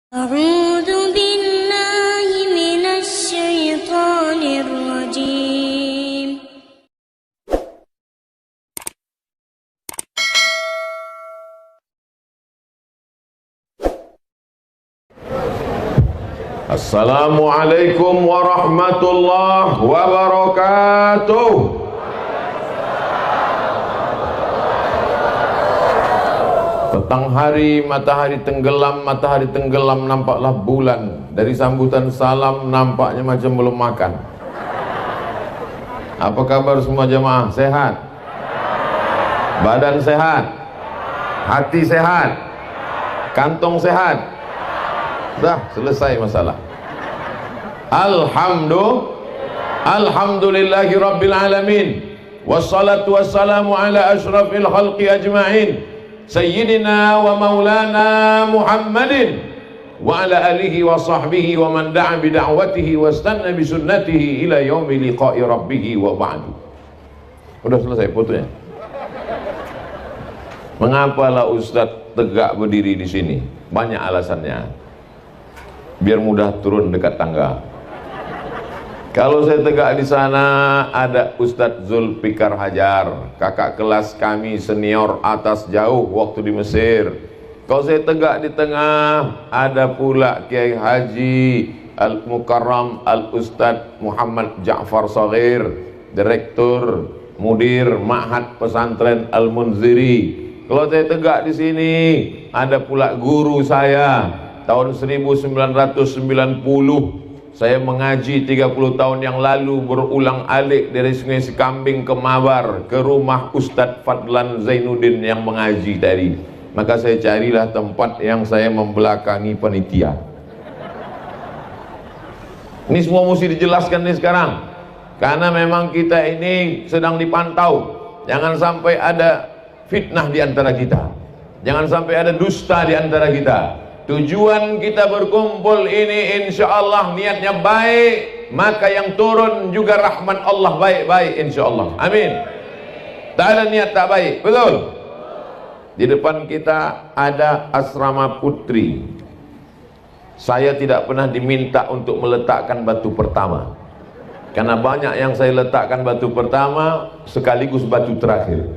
أعوذ بالله من الشيطان الرجيم. Assalamualaikum warahmatullahi wabarakatuh. Petang hari matahari tenggelam nampaklah bulan. Dari sambutan salam nampaknya macam belum makan. Apa kabar semua jemaah? Sehat? Badan sehat? Hati sehat? Kantong sehat? Dah selesai masalah. Alhamdulillahi rabbil alamin. Wassalatu wassalamu ala ashrafil khalqi ajma'in, Sayyidina wa maulana Muhammadin wa ala alihi wa sahbihi wa man da'a bi da'watihi wa istanna bi sunnatihi ila yaumi liqa'i rabbih wa ba'du. Udah selesai fotonya. Mengapalah Ustaz tegak berdiri di sini? Banyak alasannya. Biar mudah turun dekat tangga. Kalau saya tegak di sana, ada Ustadz Zulfikar Hajar, kakak kelas kami senior atas jauh waktu di Mesir. Kalau saya tegak di tengah, ada pula Kiai Haji Al-Mukarram Al-Ustadz Muhammad Ja'far Shaghir, Direktur Mudir Ma'had Pesantren Al-Munziri. Kalau saya tegak di sini, ada pula guru saya. Tahun 1990 saya mengaji 30 tahun yang lalu, berulang alik dari Sungai Sekambing ke Mabar, ke rumah Ustadz Fadlan Zainuddin yang mengaji tadi. Maka saya carilah tempat yang saya membelakangi panitia. Ini semua mesti dijelaskan nih sekarang, karena memang kita ini sedang dipantau. Jangan sampai ada fitnah di antara kita, jangan sampai ada dusta di antara kita. Tujuan kita berkumpul ini insya Allah niatnya baik, maka yang turun juga rahmat Allah baik-baik insya Allah. Amin. Tak ada niat tak baik, betul? Di depan kita ada asrama putri. Saya tidak pernah diminta untuk meletakkan batu pertama, karena banyak yang saya letakkan batu pertama sekaligus batu terakhir,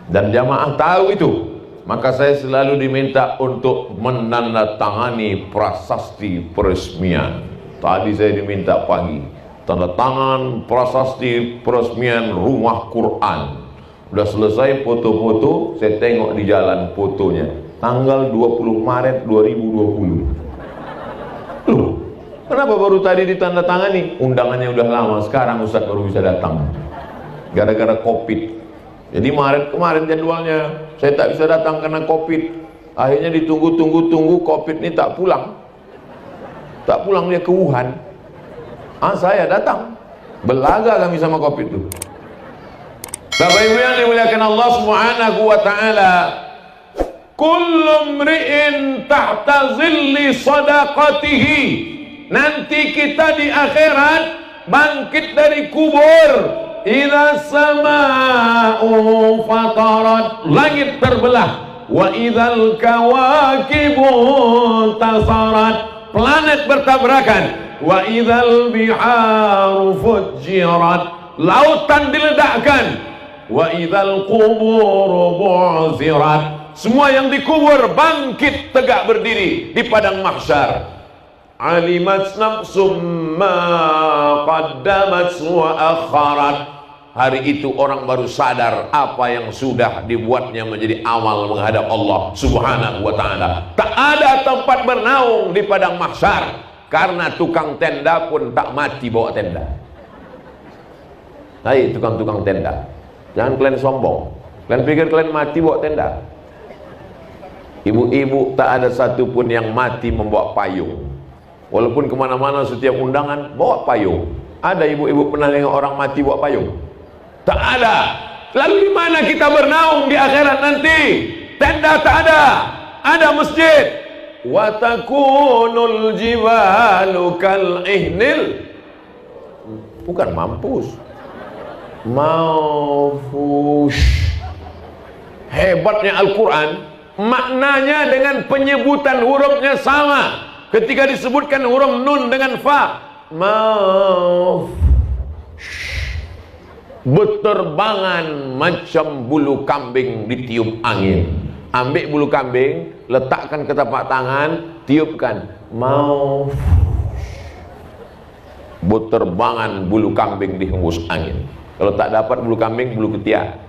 dan jamaah tahu itu. Maka saya selalu diminta untuk menandatangani prasasti peresmian. Tadi saya diminta pagi, tanda tangan prasasti peresmian rumah Quran. Udah selesai foto-foto, saya tengok di jalan fotonya, tanggal 20 Maret 2020. Loh, kenapa baru tadi ditandatangani? Undangannya udah lama, sekarang Ustaz baru bisa datang, gara-gara Covid. Jadi Maret kemarin jadwalnya, saya tak bisa datang karena Covid. Akhirnya ditunggu-tunggu, Covid ini tak pulang. Tak pulang, dia ke Wuhan. Saya datang. Belaga kami sama Covid itu. Bapak Ibu yang dimuliakan Allah Subhanahu wa taala, kullu mri'in tahta zilli sadaqatihi. Nanti kita di akhirat bangkit dari kubur. Idza sama'u fatarat, langit terbelah. Wa idzal kawakibu tasarat, planet bertabrakan. Wa idzal biharu fujirat, lautan diledakkan. Wa idzal quburu bu'zirat, semua yang dikubur bangkit tegak berdiri di padang mahsyar. Alimat nafsum ma qaddamat wa akharat. Hari itu orang baru sadar apa yang sudah dibuatnya menjadi amal menghadap Allah Subhanahu wa ta'ala. Tak ada tempat bernaung di padang mahsyar, karena tukang tenda pun tak mati bawa tenda. Hai tukang-tukang tenda, jangan kalian sombong. Kalian pikir kalian mati bawa tenda? Ibu-ibu tak ada satupun yang mati membawa payung. Walaupun kemana-mana setiap undangan bawa payung. Ada ibu-ibu pernah lihat orang mati bawa payung? Tak ada. Lalu di mana kita bernaung di akhirat nanti? Tenda tak ada, ada masjid. Wa takunul jibalu kal ihnil, bukan mampus, maufush. Hebatnya Al-Quran, maknanya dengan penyebutan hurufnya sama. Ketika disebutkan huruf nun dengan fa, maaf, berterbangan macam bulu kambing ditiup angin. Ambil bulu kambing, letakkan ke tapak tangan, tiupkan, maaf, berterbangan bulu kambing dihembus angin. Kalau tak dapat bulu kambing, bulu ketiak.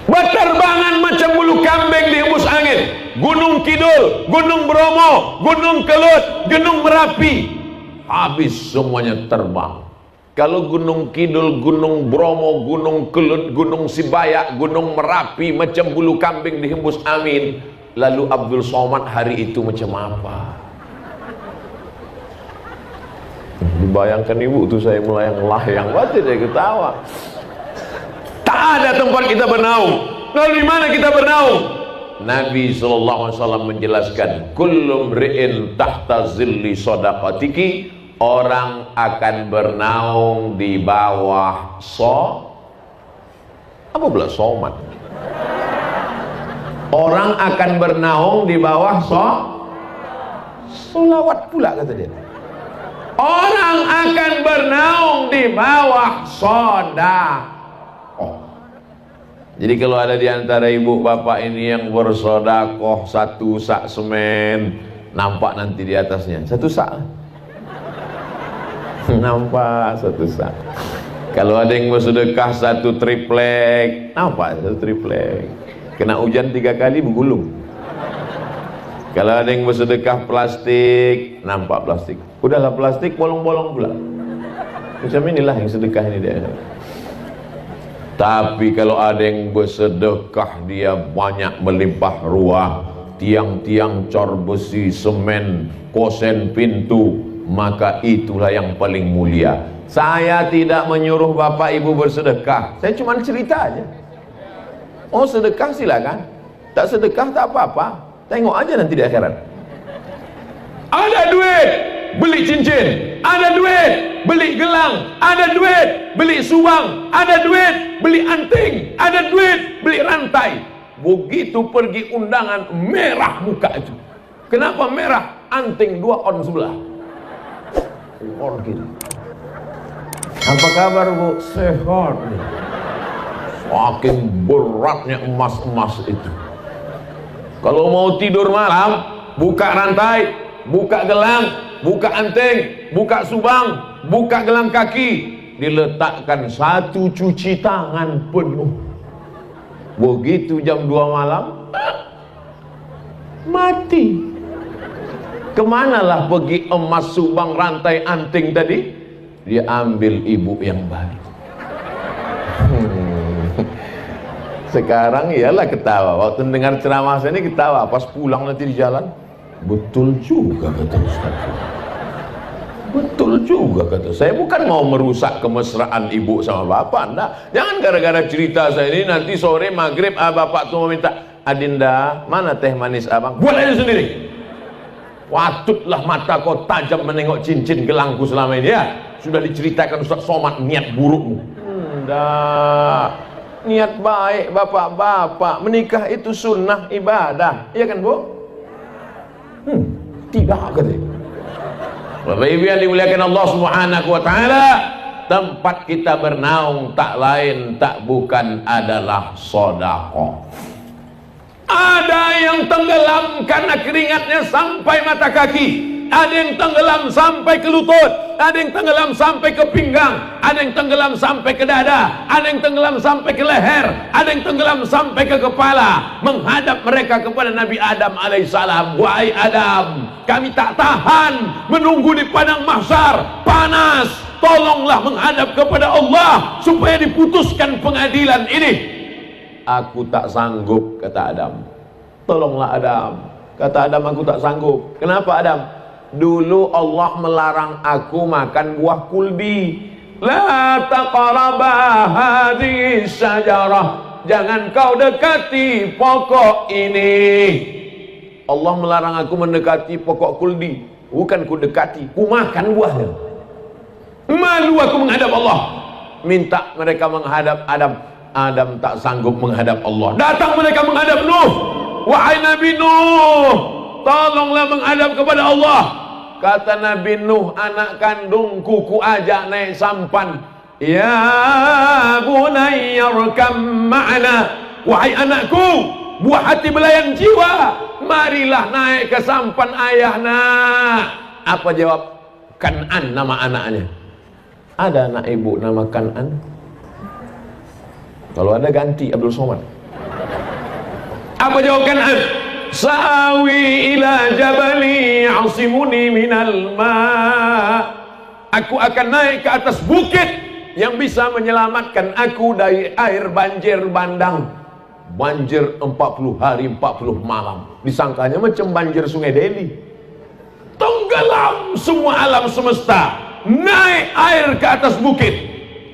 Berterbangan macam bulu kambing dihembus angin. Gunung Kidul, Gunung Bromo, Gunung Kelut, Gunung Merapi, habis semuanya terbang. Kalau Gunung Kidul, Gunung Bromo, Gunung Kelut, Gunung Sibayak, Gunung Merapi macam bulu kambing dihembus angin, lalu Abdul Somad hari itu macam apa? Dibayangkan ibu tuh, saya melayang-layang baca, saya ketawa. Tak ada tempat kita bernaung. Lalu di mana kita bernaung? Nabi SAW menjelaskan, kullu mri'in tahta zilli shadaqatiki, orang akan bernaung di bawah apa pula somat? Orang akan bernaung di bawah solawat pula kata dia. Orang akan bernaung di bawah sedekah. Jadi kalau ada di antara ibu bapak ini yang bersedekah 1 sak semen, nampak nanti di atasnya 1 sak. Nampak 1 sak. Kalau ada yang bersedekah 1 triplek, nampak 1 triplek. Kena hujan 3 kali bergulung. Kalau ada yang bersedekah plastik, nampak plastik. Udahlah plastik, bolong-bolong pula. Macam inilah yang sedekah ini dia. Tapi kalau ada yang bersedekah, dia banyak melimpah ruah, tiang-tiang cor besi, semen, kosen pintu, maka itulah yang paling mulia. Saya tidak menyuruh bapak ibu bersedekah, saya cuma cerita aja. Oh sedekah silakan, tak sedekah tak apa-apa, tengok aja nanti di akhirat. Ada duit beli cincin, ada duit beli gelang, ada duit beli subang, ada duit beli anting, ada duit beli rantai. Begitu pergi undangan, merah muka itu. Kenapa merah? Anting 2 on sebelah. On gitu. Apa kabar bu? Sehat nih. Saking beratnya emas-emas itu. Kalau mau tidur malam, buka rantai, buka gelang, buka anting, buka subang, buka gelang kaki, diletakkan 1 cuci tangan penuh. Begitu jam 2 malam, mati. Kemanalah pergi emas, subang, rantai, anting tadi? Dia ambil ibu yang baru. Sekarang iyalah ketawa. Waktu dengar ceramah saya ini ketawa. Pas pulang nanti di jalan, betul juga kata Ustaz. Betul juga kata saya. Bukan mau merusak kemesraan ibu sama bapak, enggak. Jangan gara-gara cerita saya ini nanti sore maghrib bapak tuh meminta, Adinda, mana teh manis abang? Buat aja sendiri. Watutlah mata kau tajam menengok cincin gelangku selama ini ya. Sudah diceritakan Ustaz Somad niat burukmu. Enggak. Niat baik bapak-bapak, menikah itu sunnah ibadah, iya kan bu? Tidak katanya. Bapak ibu yang dimuliakan Allah Subhanahu wa ta'ala, tempat kita bernaung tak lain tak bukan adalah sedekah. Ada yang tenggelam karena keringatnya sampai mata kaki, ada yang tenggelam sampai ke lutut, ada yang tenggelam sampai ke pinggang, ada yang tenggelam sampai ke dada, ada yang tenggelam sampai ke leher, ada yang tenggelam sampai ke kepala, menghadap mereka kepada Nabi Adam alaihissalam. Wahai Adam, kami tak tahan menunggu di padang mahsyar, panas, tolonglah menghadap kepada Allah supaya diputuskan pengadilan ini. Aku tak sanggup, kata Adam. Tolonglah Adam. Kata Adam, aku tak sanggup. Kenapa Adam? Dulu Allah melarang aku makan buah kuldi. La taqraba hadhihi syajarah. Jangan kau dekati pokok ini. Allah melarang aku mendekati pokok kuldi. Bukan ku dekati, ku makan buahnya. Malu aku menghadap Allah. Minta mereka menghadap Adam. Adam tak sanggup menghadap Allah. Datang mereka menghadap Nuh. Wahai Nabi Nuh, tolonglah menghadap kepada Allah. Kata Nabi Nuh, anak kandungku ku ajak naik sampan. Ya bunayyarkam ma'ana. Wahai anakku, buah hati belayan jiwa, marilah naik ke sampan ayah nak. Apa jawab? Kan'an nama anaknya. Ada anak ibu nama Kan'an? Kalau ada ganti Abdul Somad. Apa jawab Kan'an? Sawi ila jabali asimuni minal ma. Aku akan naik ke atas bukit yang bisa menyelamatkan aku dari air banjir bandang. Banjir 40 hari 40 malam. Disangkanya macam banjir Sungai Deli. Tenggelam semua alam semesta. Naik air ke atas bukit.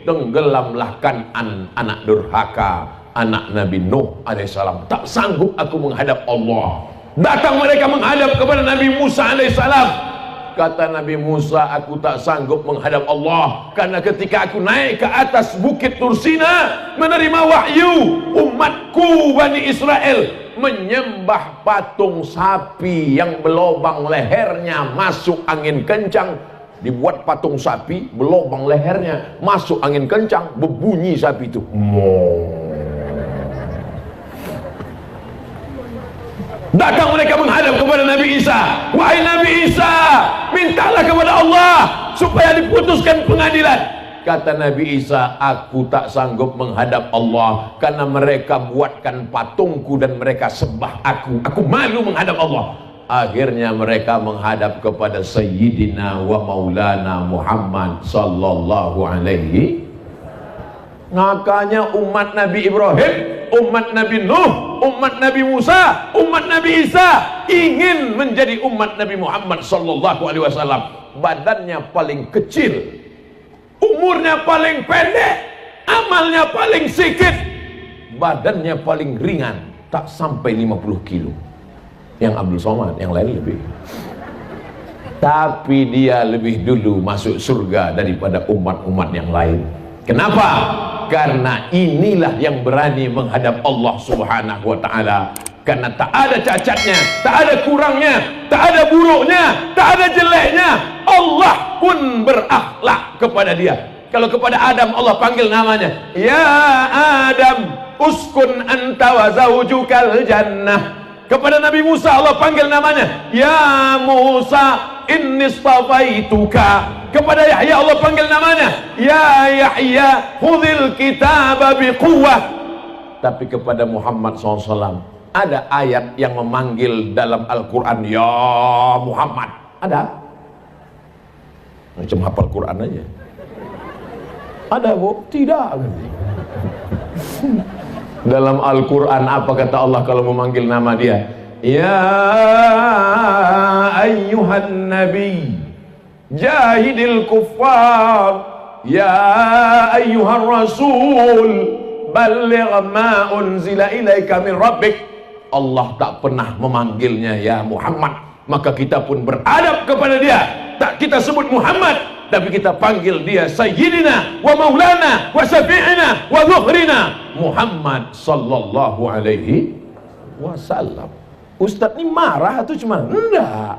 Tenggelamlah Kan'an, anak durhaka, anak Nabi Nuh alaihissalam. Tak sanggup aku menghadap Allah. Datang mereka menghadap kepada Nabi Musa alaihissalam. Kata Nabi Musa, aku tak sanggup menghadap Allah, karena ketika aku naik ke atas bukit Tursina menerima wahyu, umatku Bani Israel menyembah patung sapi yang berlobang lehernya, masuk angin kencang. Dibuat patung sapi, berlobang lehernya, masuk angin kencang, berbunyi sapi itu. Datang mereka menghadap kepada Nabi Isa. Wahai Nabi Isa, mintalah kepada Allah supaya diputuskan pengadilan. Kata Nabi Isa, aku tak sanggup menghadap Allah karena mereka buatkan patungku dan mereka sembah aku. Aku malu menghadap Allah. Akhirnya mereka menghadap kepada Sayyidina wa Maulana Muhammad sallallahu alaihi. Makanya umat Nabi Ibrahim, umat Nabi Nuh, umat Nabi Musa, umat Nabi Isa ingin menjadi umat Nabi Muhammad sallallahu alaihi wasallam. Badannya paling kecil, umurnya paling pendek, amalnya paling sedikit, badannya paling ringan, tak sampai 50 kilo. Yang Abdul Somad, yang lain lebih. Tapi dia lebih dulu masuk surga daripada umat-umat yang lain. Kenapa? Karena inilah yang berani menghadap Allah Subhanahu wa ta'ala. Karena tak ada cacatnya, tak ada kurangnya, tak ada buruknya, tak ada jeleknya. Allah pun berakhlak kepada dia. Kalau kepada Adam Allah panggil namanya, ya Adam uskun anta wa zawjukal jannah. Kepada Nabi Musa Allah panggil namanya, ya Musa inni istafaituka. Kepada Yahya Allah panggil namanya, ya Yahya khudhil kitaba biquwwah. Tapi kepada Muhammad SAW ada ayat yang memanggil dalam Al-Quran, ya Muhammad. Ada? Macam hafal Quran aja. Ada bu? Tidak. Dalam Al-Quran apa kata Allah kalau memanggil nama dia? Ya ayyuhan nabi jahidil kuffar, ya ayyuhan rasul balligh ma unzila ilaika min rabbik. Allah tak pernah memanggilnya ya Muhammad, maka kita pun beradab kepada dia. Tak kita sebut Muhammad, tapi kita panggil dia Sayyidina wa Maulana wa Syafi'ina wa Zuhrina Muhammad sallallahu alaihi wasallam. Ustadz ini marah atau cuma? Enggak,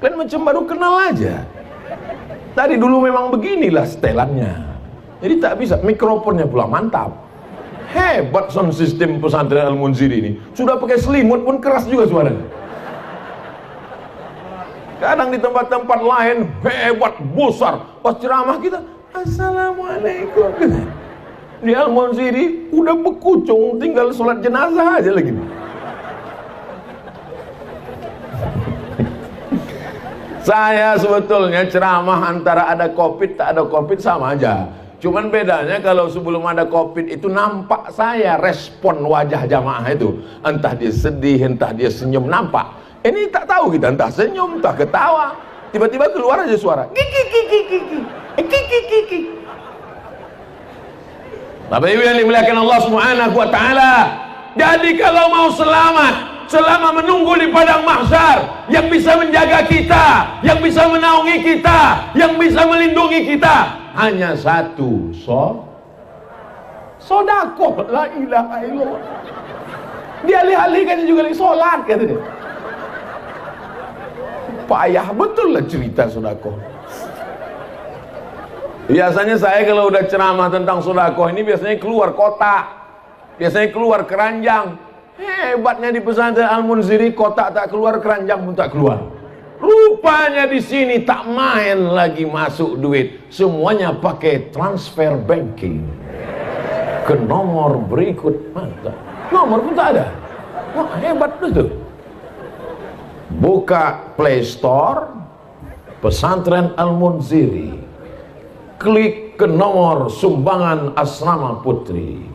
kan macam baru kenal aja. Tadi dulu memang beginilah setelannya, jadi tak bisa. Mikrofonnya pula mantap, hebat sound system pesantren Al-Munziri ini. Sudah pakai selimut pun keras juga suaranya. Kadang di tempat-tempat lain hebat, besar. Pas ceramah kita, assalamualaikum. Di Al-Munziri udah bekucung, tinggal sholat jenazah aja lagi. Saya sebetulnya ceramah antara ada covid tak ada covid sama aja. Cuman bedanya kalau sebelum ada covid itu nampak saya respon wajah jamaah itu. Entah dia sedih, entah dia senyum, nampak. Ini tak tahu kita, entah senyum, entah ketawa. Tiba-tiba keluar aja suara. Bapak Ibu yang dimuliakan Allah Subhanahu wa taala. Jadi kalau mau selamat selama menunggu di padang mahsyar, yang bisa menjaga kita, yang bisa menaungi kita, yang bisa melindungi kita hanya satu, Sodako, la ilaha illallah. Dia alih-alihkan juga lagi sholat katanya. Payah betul lah cerita sodako. Biasanya saya kalau udah ceramah tentang sodako ini biasanya keluar kota, biasanya keluar keranjang. Hebatnya di pesantren Al-Munziri, kotak tak keluar, keranjang pun tak keluar. Rupanya di sini tak main lagi masuk duit, semuanya pakai transfer banking ke nomor berikut. Mantap. Nomor pun tak ada. Wah, hebat betul. Buka Play Store Pesantren Al-Munziri, klik ke nomor sumbangan asrama putri,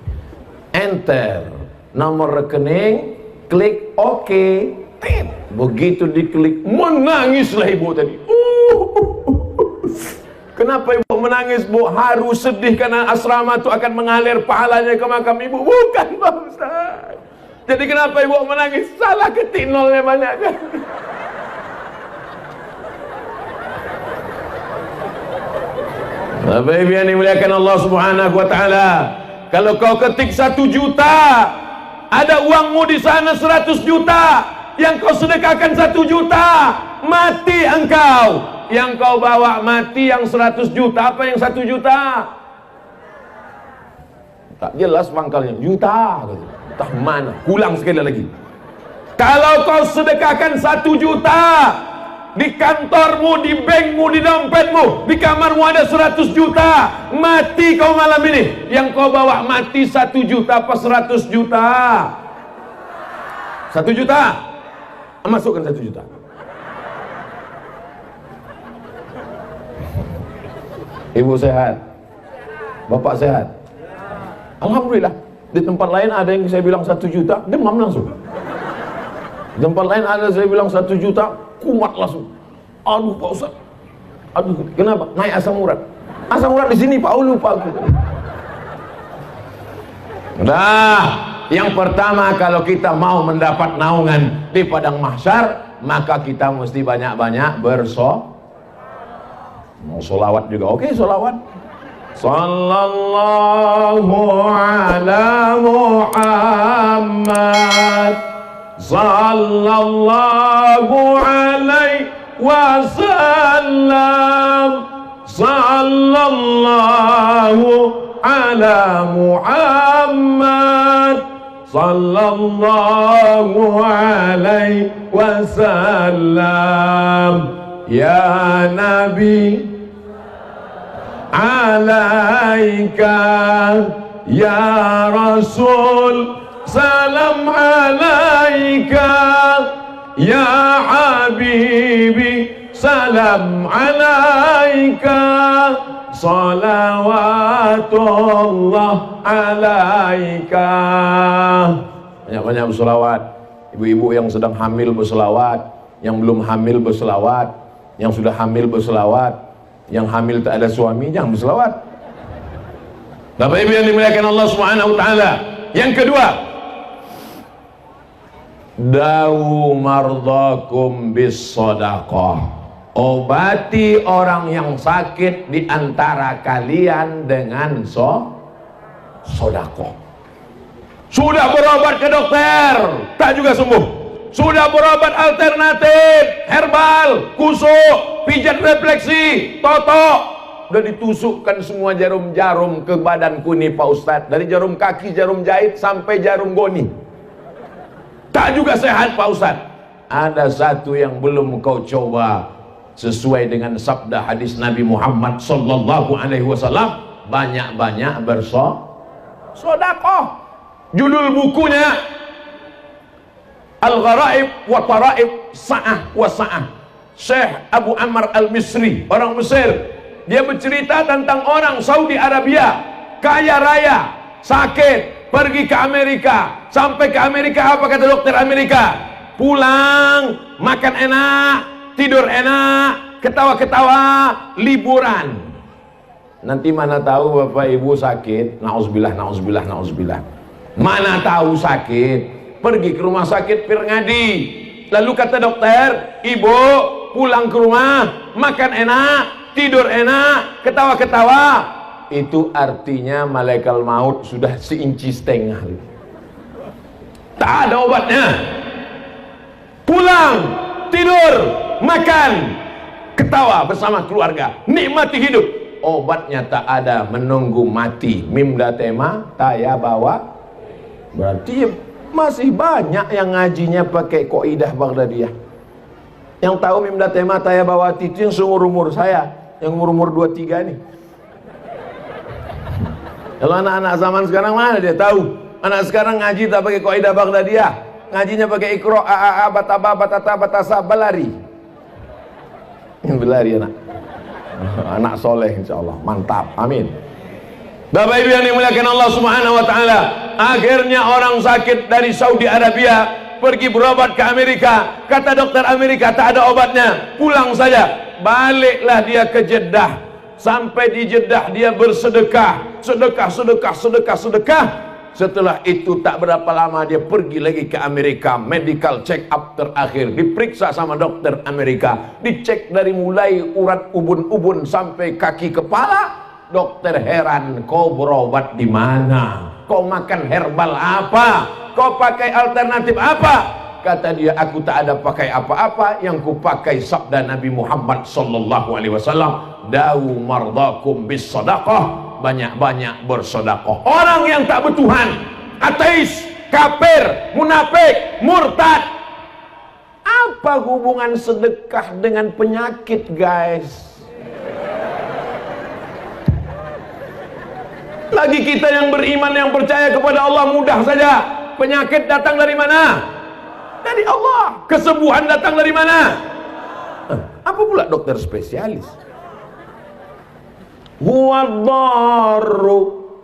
enter nomor rekening, klik OK. Begitu diklik, menangislah ibu tadi. Kenapa ibu menangis, Bu? Haru, sedih karena asrama itu akan mengalir pahalanya ke makam ibu. Bukan, Pak Ustaz. Jadi kenapa ibu menangis? Salah ketik nolnya banyak kan? Bapak Ibu yang dimuliakan Allah Subhanahu wa taala, kalau kau ketik 1 juta, ada uangmu di sana 100 juta, yang kau sedekahkan 1 juta, mati engkau. Yang kau bawa mati yang 100 juta, apa yang 1 juta? Tak jelas pangkalnya, juta. Tak mana, ulang sekali lagi. Kalau kau sedekahkan 1 juta, di kantormu, di bankmu, di dompetmu, di kamarmu ada 100 juta, mati kau malam ini. Yang kau bawa mati 1 juta apa 100 juta? 1 juta. Masukkan 1 juta. Ibu sehat, bapak sehat, alhamdulillah. Di tempat lain ada yang saya bilang 1 juta, demam langsung. Di tempat lain ada saya bilang 1 juta, kumat langsung. Aduh Pak Ustaz, aduh kenapa? Naik asam urat. Asam urat di sini Pak, lupa aku. Nah, yang pertama kalau kita mau mendapat naungan di padang mahsyar, maka kita mesti banyak-banyak mau sholawat juga. Oke, sholawat. Sallallahu ala Muhammad, sallallahu alaihi wasallam, sallallahu ala Muhammad, sallallahu alaihi wasallam. Ya Nabi alaika, ya Rasul salam alaika, ya Habibi salam alaika, salawatullah alaika. Banyak-banyak berselawat. Ibu-ibu yang sedang hamil berselawat, yang belum hamil berselawat, yang sudah hamil berselawat, yang hamil tak ada suami jangan berselawat. Bapak Ibu yang dimuliakan Allah Subhanahu wa taala. Yang kedua, dawu mardakum bis shadaqah. Obati orang yang sakit di antara kalian dengan sedekah. Sudah berobat ke dokter, tak juga sembuh. Sudah berobat alternatif, herbal, kusuk, pijat refleksi, totok, udah ditusukkan semua jarum-jarum ke badanku nih Pak Ustadz, dari jarum kaki, jarum jahit sampai jarum goni, tak juga sehat Pak Ustadz. Ada satu yang belum kau coba, sesuai dengan sabda hadis Nabi Muhammad sallallahu alaihi wasallam, banyak-banyak bersedekah. Judul bukunya Al-Gharaib wa Taraib Sa'ah wa Sa'ah. Syekh Abu Ammar Al-Misri, orang Mesir. Dia bercerita tentang orang Saudi Arabia, kaya raya, sakit, pergi ke Amerika. Sampai ke Amerika, apa kata dokter Amerika? Pulang, makan enak, tidur enak, ketawa-ketawa, liburan. Nanti mana tahu Bapak Ibu sakit, na'udzubillah, na'udzubillah, na'udzubillah. Mana tahu sakit, pergi ke rumah sakit Pirngadi, lalu kata dokter, ibu pulang ke rumah, makan enak, tidur enak, ketawa-ketawa, itu artinya malaikat maut sudah seinci setengah. Tak ada obatnya. Pulang, tidur, makan, ketawa bersama keluarga, nikmati hidup. Obatnya tak ada, menunggu mati. Mimda tema taya bawa. Berarti masih banyak yang ngajinya pakai kaidah Baghdadiyah. Yang tahu Mimda tema taya bawati itu yang seumur-umur saya, yang umur-umur 23 nih. Kalau anak-anak zaman sekarang mana dia tahu? Anak sekarang ngaji tak pakai kaidah Baghdadiyah, ngajinya pakai Iqra, a bataba batata batasa balari. Belari anak. Anak soleh insyaallah, mantap, amin. Bapak Ibu yang dimuliakan Allah Subhanahu wa taala, akhirnya orang sakit dari Saudi Arabia pergi berobat ke Amerika. Kata dokter Amerika tak ada obatnya, pulang saja. Baliklah dia ke Jeddah. Sampai di Jeddah dia bersedekah, sedekah. Setelah itu tak berapa lama dia pergi lagi ke Amerika, medical check up terakhir, diperiksa sama dokter Amerika, dicek dari mulai urat ubun-ubun sampai kaki kepala. Dokter heran, kau berobat di mana? Kau makan herbal apa? Kau pakai alternatif apa? Kata dia, aku tak ada pakai apa-apa, yang ku pakai sabda Nabi Muhammad sallallahu alaihi wasallam, dawu mardakum bis sadaqah, banyak-banyak bersedekah. Orang yang tak bertuhan, ateis, kafir, munafik, murtad. Apa hubungan sedekah dengan penyakit, guys? Lagi kita yang beriman, yang percaya kepada Allah, mudah saja. Penyakit datang dari mana? Dari Allah. Kesembuhan datang dari mana? Apa pula dokter spesialis? Huwadh-dharru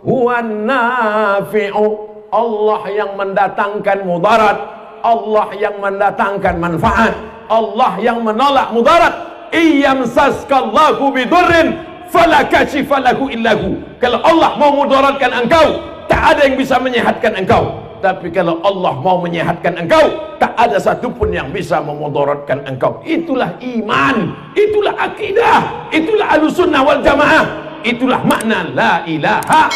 huwan-nafi'u. Allah yang mendatangkan mudarat, Allah yang mendatangkan manfaat, Allah yang menolak mudarat. Iyamsaskallahu bidurrin fala kashifa lahu illahu. Kalau Allah mau mudaratkan engkau, tak ada yang bisa menyehatkan engkau. Tapi kalau Allah mau menyehatkan engkau, tak ada satupun yang bisa memudaratkan engkau. Itulah iman, itulah akidah, itulah Ahlussunnah wal Jamaah, itulah makna la ilaha.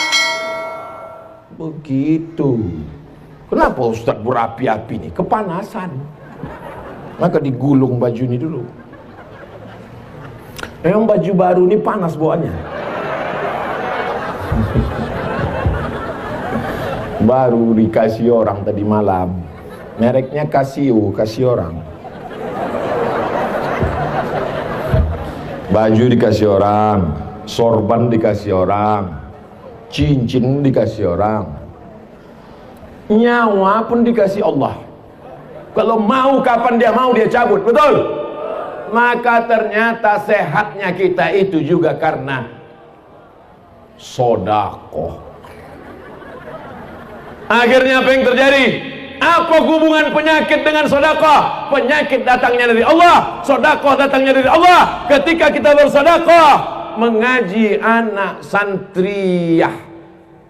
Begitu. Kenapa Ustaz berapi-api nih? Kepanasan. Maka digulung baju ini dulu. Memang baju baru ini panas bawaannya. Baru dikasih orang tadi malam, mereknya Casio, kasih orang. Baju dikasih orang, sorban dikasih orang, cincin dikasih orang, nyawa pun dikasih Allah. Kalau mau, kapan dia mau dia cabut, betul? Maka ternyata sehatnya kita itu juga karena sodakoh. Akhirnya apa yang terjadi? Apa hubungan penyakit dengan sedekah? Penyakit datangnya dari Allah, sedekah datangnya dari Allah. Ketika kita bersedekah, mengaji anak santriyah.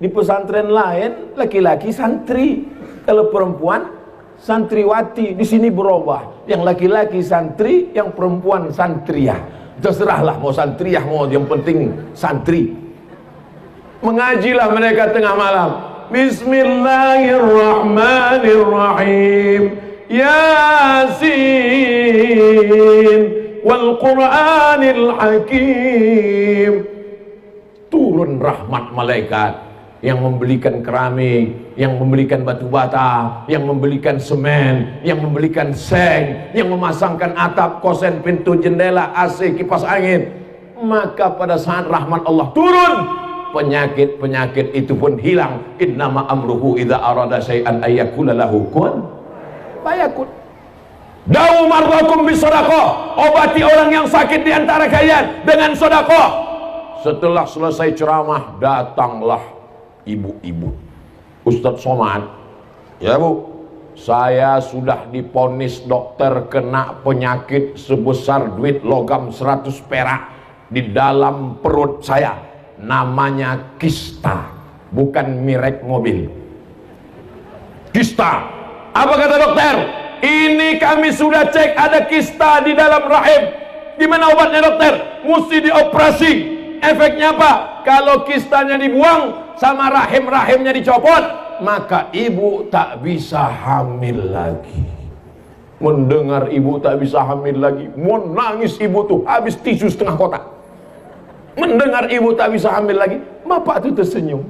Di pesantren lain laki-laki santri, kalau perempuan santriwati. Di sini berubah, yang laki-laki santri, yang perempuan santriyah. Terserahlah mau santriyah mau, yang penting santri. Mengajilah mereka tengah malam. Bismillahirrahmanirrahim. Yasin wal Qur'anil Hakim. Turun rahmat malaikat yang membelikan keramik, yang membelikan batu bata, yang membelikan semen, yang membelikan seng, yang memasangkan atap, kosen, pintu, jendela, AC, kipas angin. Maka pada saat rahmat Allah turun, penyakit-penyakit itu pun hilang. Innama amruhu idza arada syai'an ayyakula lahu kun fayakun. Dawu mardakum bisadaqah. Obati orang yang sakit di antara kalian dengan sedekah. Setelah selesai ceramah, datanglah ibu-ibu. Ustadz Somad, ya Bu, saya sudah diponis dokter kena penyakit sebesar duit logam 100 perak di dalam perut saya. Namanya kista, bukan merek mobil. Kista. Apa kata dokter? Ini kami sudah cek ada kista di dalam rahim. Gimana obatnya dokter? Mesti dioperasi. Efeknya apa? Kalau kistanya dibuang sama rahim-rahimnya dicopot, maka ibu tak bisa hamil lagi. Mendengar ibu tak bisa hamil lagi, mau nangis ibu tuh habis tisu setengah kotak. Mendengar ibu tak bisa hamil lagi, bapak tuh tersenyum.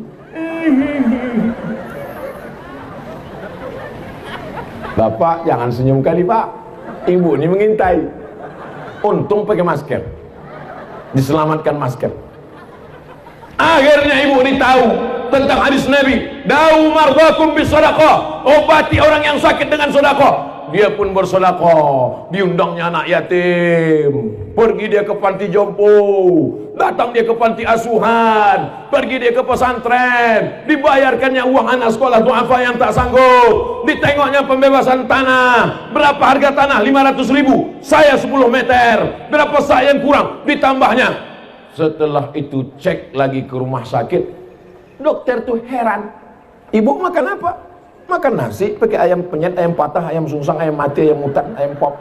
Bapak jangan senyum kali pak, ibu ini mengintai. Untung pakai masker, diselamatkan masker. Akhirnya ibu ini tahu tentang hadis Nabi, da'u mardakum bisadaqah, obati orang yang sakit dengan sedekah. Dia pun bersedekah, diundangnya anak yatim, pergi dia ke panti jompo, datang dia ke panti asuhan, pergi dia ke pesantren, dibayarkannya uang anak sekolah duafa yang tak sanggup, ditengoknya pembebasan tanah. Berapa harga tanah? 500.000, saya 10 meter, berapa saya yang kurang, ditambahnya. Setelah itu cek lagi ke rumah sakit, dokter tuh heran, ibu makan apa? Makan nasi pakai ayam penyet, ayam patah, ayam sungsang, ayam mati, ayam mutan, ayam pop.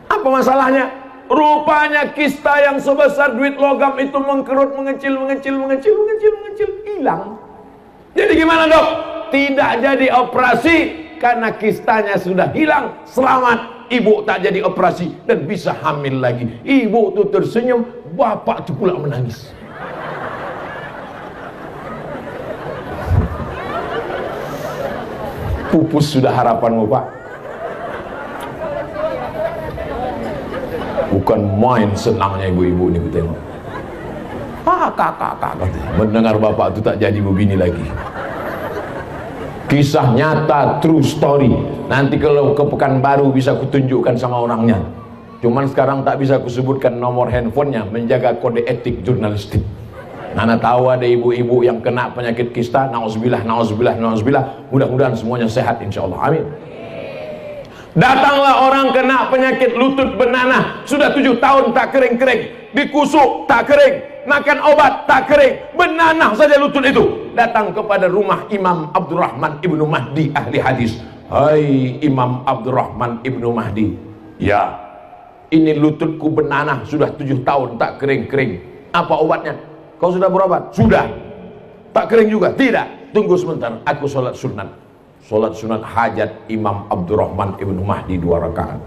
Apa masalahnya? Rupanya kista yang sebesar duit logam itu mengkerut, mengecil, hilang. Jadi gimana dok? Tidak jadi operasi karena kistanya sudah hilang. Selamat, ibu tak jadi operasi dan bisa hamil lagi. Ibu tuh tersenyum, bapak tuh pula menangis. Pupus sudah harapanmu pak. Bukan main senangnya ibu-ibu ini ku tengok. Kakak mendengar bapak itu tak jadi begini lagi. Kisah nyata, true story. Nanti kalau ke Pekanbaru bisa kutunjukkan sama orangnya. Cuman sekarang tak bisa kusebutkan nomor handphonenya, menjaga kode etik jurnalistik. Nana tahu ada ibu-ibu yang kena penyakit kista, nauzubillah, mudah-mudahan semuanya sehat insyaallah, amin. Datanglah orang kena penyakit lutut benanah, sudah 7 tahun tak kering-kering, dikusuk tak kering, makan obat tak kering, benanah saja lutut itu. Datang kepada rumah Imam Abdurrahman Ibnu Mahdi ahli hadis. Hai Imam Abdurrahman Ibnu Mahdi, ya ini lututku benanah sudah 7 tahun tak kering-kering, apa obatnya? Kau sudah berobat? Sudah. Tak kering juga? Tidak. Tunggu sebentar, aku sholat sunat. Sholat sunat hajat Imam Abdurrahman Ibnu Mahdi 2 rakaat.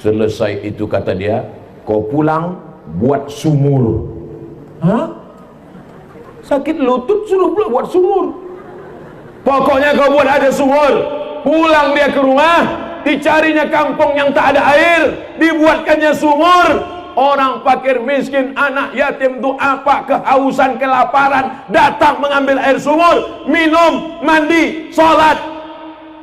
Selesai itu kata dia, kau pulang buat sumur. Hah? Sakit lutut suruh pula buat sumur. Pokoknya kau buat ada sumur. Pulang dia ke rumah, dicarinya kampung yang tak ada air, dibuatkannya sumur. Orang fakir miskin, anak yatim itu apa, kehausan, kelaparan, datang mengambil air sumur, minum, mandi, sholat.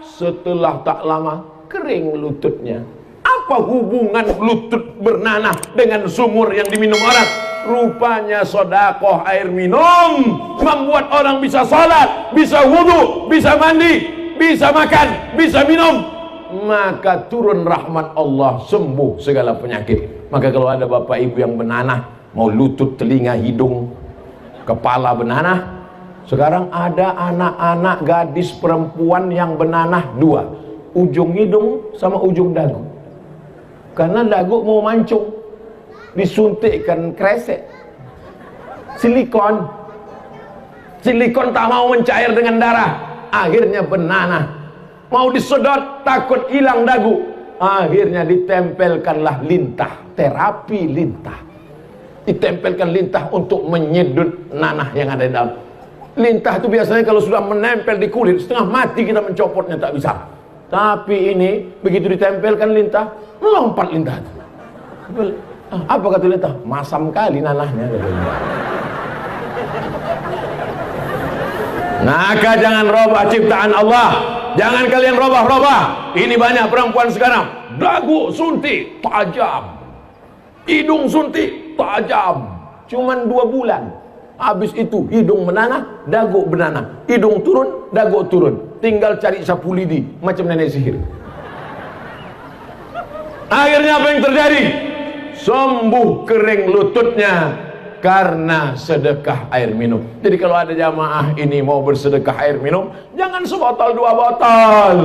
Setelah tak lama kering lututnya. Apa hubungan lutut bernanah dengan sumur yang diminum orang? Rupanya sedekah air minum membuat orang bisa sholat, bisa wudu, bisa mandi, bisa makan, bisa minum. Maka turun rahmat Allah, sembuh segala penyakit. Maka kalau ada bapak ibu yang benanah, mau lutut, telinga, hidung, kepala benanah. Sekarang ada anak-anak gadis perempuan yang benanah 2, ujung hidung sama ujung dagu. Karena dagu mau mancung, disuntikkan kresek silikon tak mau mencair dengan darah, akhirnya benanah. Mau disedot takut hilang dagu, akhirnya ditempelkanlah lintah, terapi lintah. Ditempelkan lintah untuk menyedot nanah yang ada di dalam. Lintah itu biasanya kalau sudah menempel di kulit, setengah mati kita mencopotnya tak bisa. Tapi ini begitu ditempelkan lintah, melompat lintah itu. Apa kata lintah? Masam kali nanahnya. Maka jangan robah ciptaan Allah. Jangan kalian robah-robah. Ini banyak perempuan sekarang, dagu suntik tajam, hidung suntik tajam, cuman 2 bulan. Habis itu hidung menanah, dagu benanah, hidung turun, dagu turun. Tinggal cari sapu lidi macam nenek sihir. Akhirnya apa yang terjadi? Sembuh kering lututnya karena sedekah air minum. Jadi kalau ada jamaah ini mau bersedekah air minum, jangan sebotol 2 botol.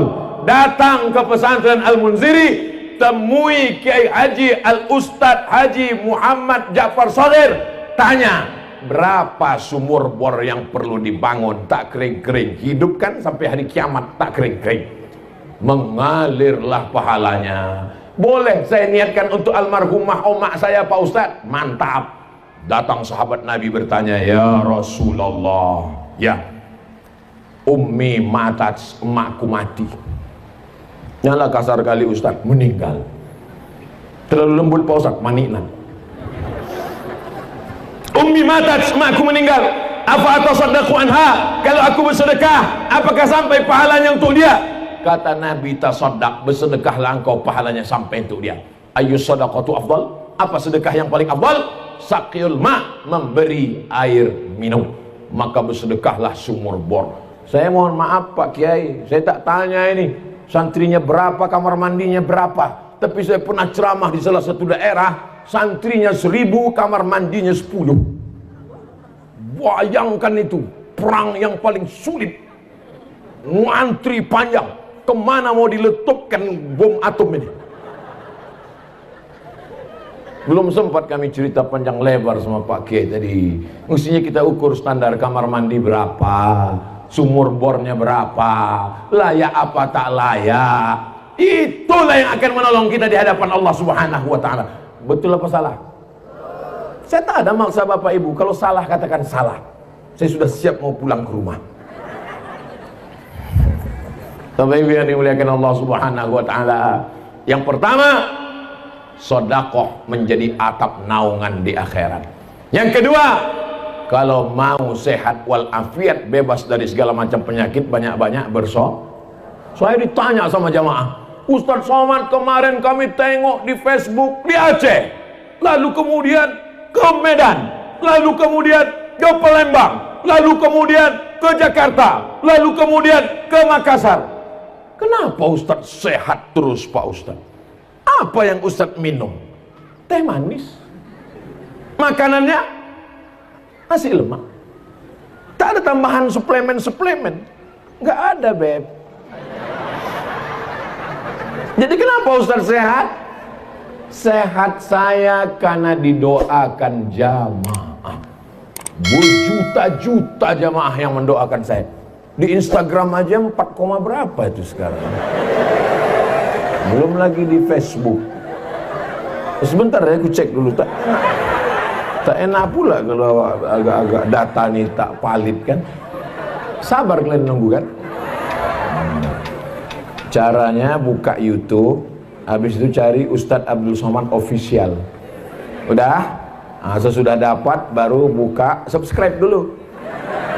Datang ke pesantren Al-Munziri, temui Kiai Haji Al-Ustadz Haji Muhammad Ja'far Shagir, tanya, berapa sumur bor yang perlu dibangun tak kering-kering, hidupkan sampai hari kiamat tak kering-kering, mengalirlah pahalanya. Boleh saya niatkan untuk almarhumah omak saya Pak Ustadz, mantap. Datang sahabat Nabi bertanya, ya Rasulullah, ya ummi matat, emakku mati. Nyala kasar kali Ustadz, meninggal. Terlalu lembut Pak Ustadz, maninan. Ummi matat, emakku meninggal. Apa atasaddaqu anha? Kalau aku bersedekah, apakah sampai pahalanya untuk dia? Kata Nabi, tasaddaq, bersedekahlah engkau, pahalanya sampai untuk dia. Ayyus sadaqatu afdal? Apa sedekah yang paling afdal? Saqiyul ma, memberi air minum. Maka bersedekahlah sumur bor. Saya mohon maaf Pak Kiai, saya tak tanya ini santrinya berapa, kamar mandinya berapa. Tapi saya pernah ceramah di salah satu daerah, santrinya 1000, kamar mandinya 10. Bayangkan itu, perang yang paling sulit, ngantri panjang, kemana mau diletupkan bom atom ini. Belum sempat kami cerita panjang lebar sama Pak Kiai tadi. Mestinya kita ukur standar kamar mandi berapa, sumur bornya berapa, layak apa tak layak. Itulah yang akan menolong kita di hadapan Allah Subhanahu wa Ta'ala. Betul apa salah? Saya tak ada maksa Bapak Ibu. Kalau salah katakan salah. Saya sudah siap mau pulang ke rumah. Bapak Ibu yang dimuliakan Allah Subhanahu wa Ta'ala, yang pertama, sedekah menjadi atap naungan di akhirat. Yang kedua, kalau mau sehat walafiat, bebas dari segala macam penyakit, banyak-banyak bersoh. Saya ditanya sama jamaah, Ustadz Somad, kemarin kami tengok di Facebook di Aceh, lalu kemudian ke Medan, lalu kemudian ke Palembang, lalu kemudian ke Jakarta, lalu kemudian ke Makassar. Kenapa Ustadz sehat terus Pak Ustadz? Apa yang Ustadz minum? Teh manis. Makanannya nasi lemak. Tak ada tambahan suplemen-suplemen. Nggak ada, Beb. Jadi kenapa Ustadz sehat? Sehat saya karena didoakan jamaah. Berjuta-juta jamaah yang mendoakan saya. Di Instagram aja 4, berapa itu sekarang. Belum lagi di Facebook. Sebentar ya, aku cek dulu. Tak enak pula kalau agak-agak data nih tak valid kan. Sabar kalian nunggu kan. Caranya buka YouTube, habis itu cari Ustadz Abdul Somad Official. Udah? Nah, sesudah dapat baru buka, subscribe dulu.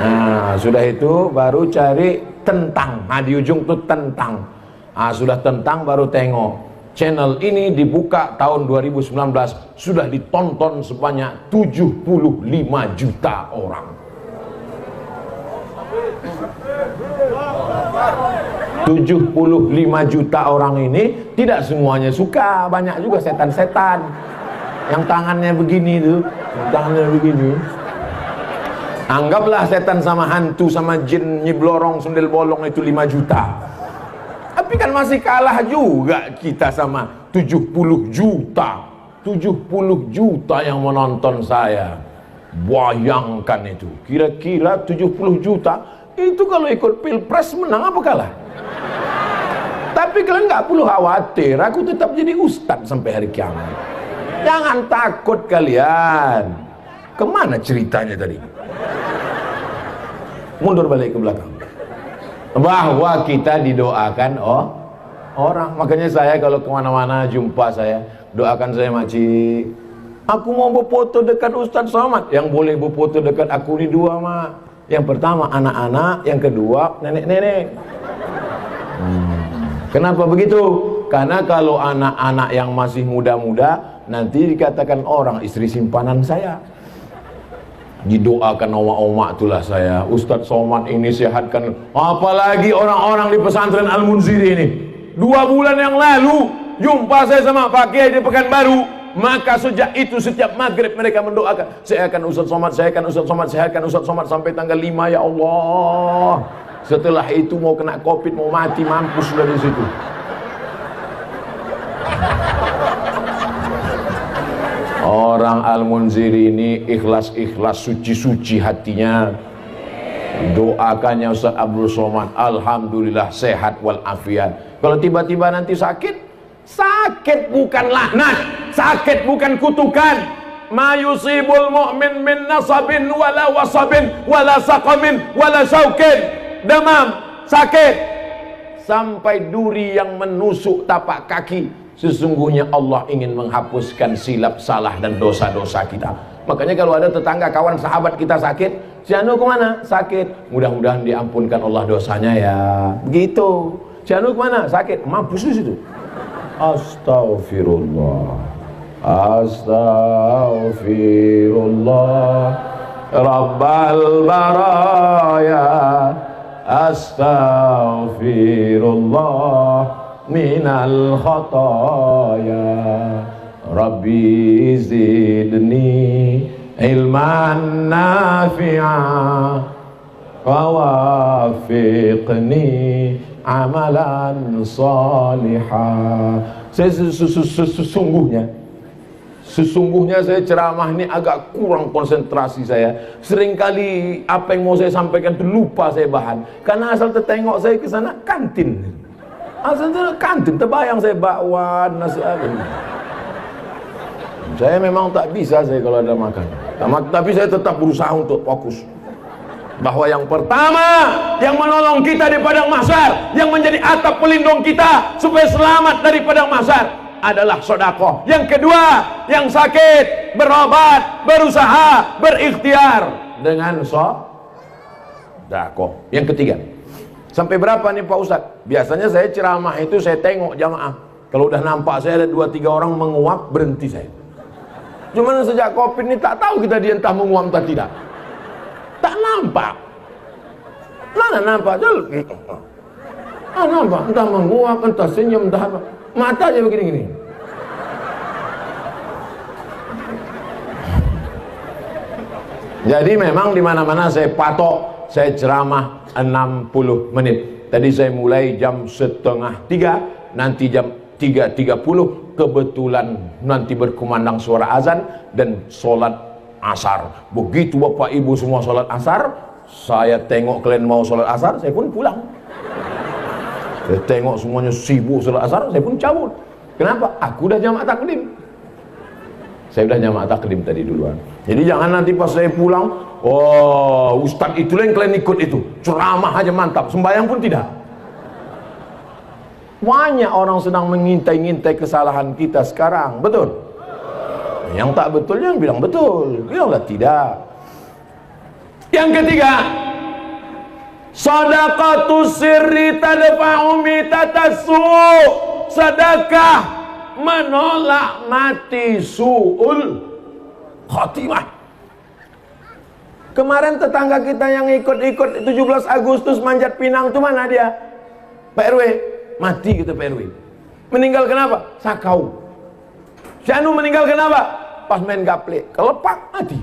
Nah, sudah itu baru cari tentang. Nah, di ujung tuh tentang. Nah, sudah tentang baru tengok. Channel ini dibuka tahun 2019, sudah ditonton sebanyak 75 juta orang. 75 juta orang ini tidak semuanya suka, banyak juga setan-setan yang tangannya begini tuh, tangannya begini. Anggaplah setan sama hantu sama jin nyiblorong sundel bolong itu 5 juta. Tapi kan masih kalah juga kita sama 70 juta. 70 juta yang menonton saya. Bayangkan itu, kira-kira 70 juta itu kalau ikut pilpres menang apa kalah? Tapi kalian nggak perlu khawatir, aku tetap jadi ustadz sampai hari kiamat. Jangan takut kalian. Kemana ceritanya tadi? Mundur balik ke belakang. Bahwa kita didoakan orang. Makanya saya kalau kemana-mana jumpa saya, doakan saya makcik. Aku mau berfoto dekat Ustadz Somad. Yang boleh berfoto dekat aku ini 2 mak. Yang pertama anak-anak, yang kedua nenek-nenek. Kenapa begitu? Karena kalau anak-anak yang masih muda-muda, nanti dikatakan orang istri simpanan saya. Didoakan oma-oma itulah saya. Ustadz Somad ini sehatkan. Apalagi orang-orang di pesantren Al-Munziri ini. 2 bulan yang lalu jumpa saya sama Pak Kiai di Pekanbaru. Maka sejak itu setiap maghrib mereka mendoakan, saya akan Ustadz Somad, saya akan Ustadz Somad, saya akan Ustadz Somad sampai tanggal 5 ya Allah. Setelah itu mau kena COVID, mau mati, mampus dari situ. Orang Jamaah Al-Munziri ini ikhlas-ikhlas, suci-suci hatinya. Doakannya Ustaz Abdul Somad, alhamdulillah sehat walafiat. Kalau tiba-tiba nanti sakit, sakit bukan laknat, sakit bukan kutukan. Ma yusibul mu'min min nasabin wala wasabin wala saqamin wala syaukin. Demam, sakit, sampai duri yang menusuk tapak kaki. Sesungguhnya Allah ingin menghapuskan silap, salah dan dosa-dosa kita. Makanya kalau ada tetangga, kawan, sahabat kita sakit, si Anu kemana? Sakit. Mudah-mudahan diampunkan Allah dosanya ya. Begitu. Si Anu kemana? Sakit. Mampus di situ. Astaghfirullah. Astaghfirullah. Rabbal baraya. Astaghfirullah minal khataya. Rabbi zidni ilman nafi'a wawafiqni amalan salihah. Sesungguhnya saya ceramah ini agak kurang konsentrasi saya. Seringkali apa yang mau saya sampaikan itu lupa saya bahan. Karena asal tertengok saya ke sana kantin. Asal kantin, terbayang saya bakwan, nasi ayam. Saya memang tak bisa saya kalau ada makan. Tapi saya tetap berusaha untuk fokus. Bahwa yang pertama yang menolong kita di padang mahsyar, yang menjadi atap pelindung kita supaya selamat dari padang mahsyar adalah sedekah. Yang kedua, yang sakit berobat, berusaha, berikhtiar dengan sedekah. Yang ketiga, sampai berapa nih Pak Ustadz? Biasanya saya ceramah itu saya tengok jamaah. Kalau udah nampak saya ada 2-3 orang menguap, berhenti saya. Cuman sejak Covid ini tak tahu kita dia entah menguap atau tidak. Tak nampak. Mana nampak? Nampak, entah menguap, entah senyum, entah apa. Mata aja begini-gini. Jadi memang di mana-mana saya patok, saya ceramah 60 menit. Tadi saya mulai jam 2:30, nanti jam 3:30 kebetulan nanti berkumandang suara azan dan sholat asar. Begitu Bapak Ibu semua sholat asar, saya tengok kalian mau sholat asar, saya pun pulang. Saya tengok semuanya sibuk sholat asar, saya pun cabut. Kenapa? Aku udah jamak taklim. Saya udah jamak taklim tadi duluan. Jadi jangan nanti pas saya pulang, oh Ustadz itu yang kalian ikut itu, ceramah aja mantap, sembahyang pun tidak. Banyak orang sedang mengintai-ngintai kesalahan kita sekarang, betul? Yang tak betul yang bilang betul, bilanglah tidak. Yang ketiga, shadaqatu sirri tadfa'u mitatassu. Sedekah menolak mati su'ul khatimah. Kemarin tetangga kita yang ikut-ikut 17 Agustus manjat pinang itu mana dia? Pak RW mati gitu Pak RW. Meninggal kenapa? Sakau. Si Anu meninggal kenapa? Pas main gaple, kelepak mati.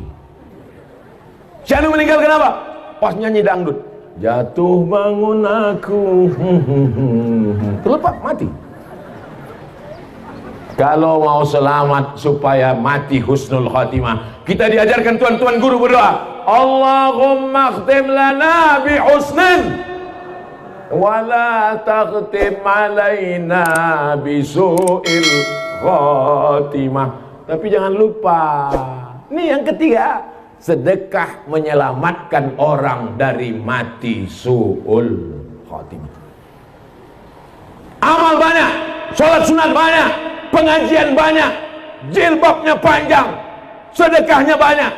Si Anu meninggal kenapa? Pas nyanyi dangdut. Jatuh bangun aku. Kelepak mati. Kalau mau selamat supaya mati husnul khatimah, kita diajarkan tuan-tuan guru berdoa. Allahumma khtim lana bi husnin wala takhtim alaina bisu'il khatimah. Tapi jangan lupa, ini yang ketiga, sedekah menyelamatkan orang dari mati su'ul khatimah. Amal banyak, sholat sunat banyak, pengajian banyak, jilbabnya panjang, sedekahnya banyak.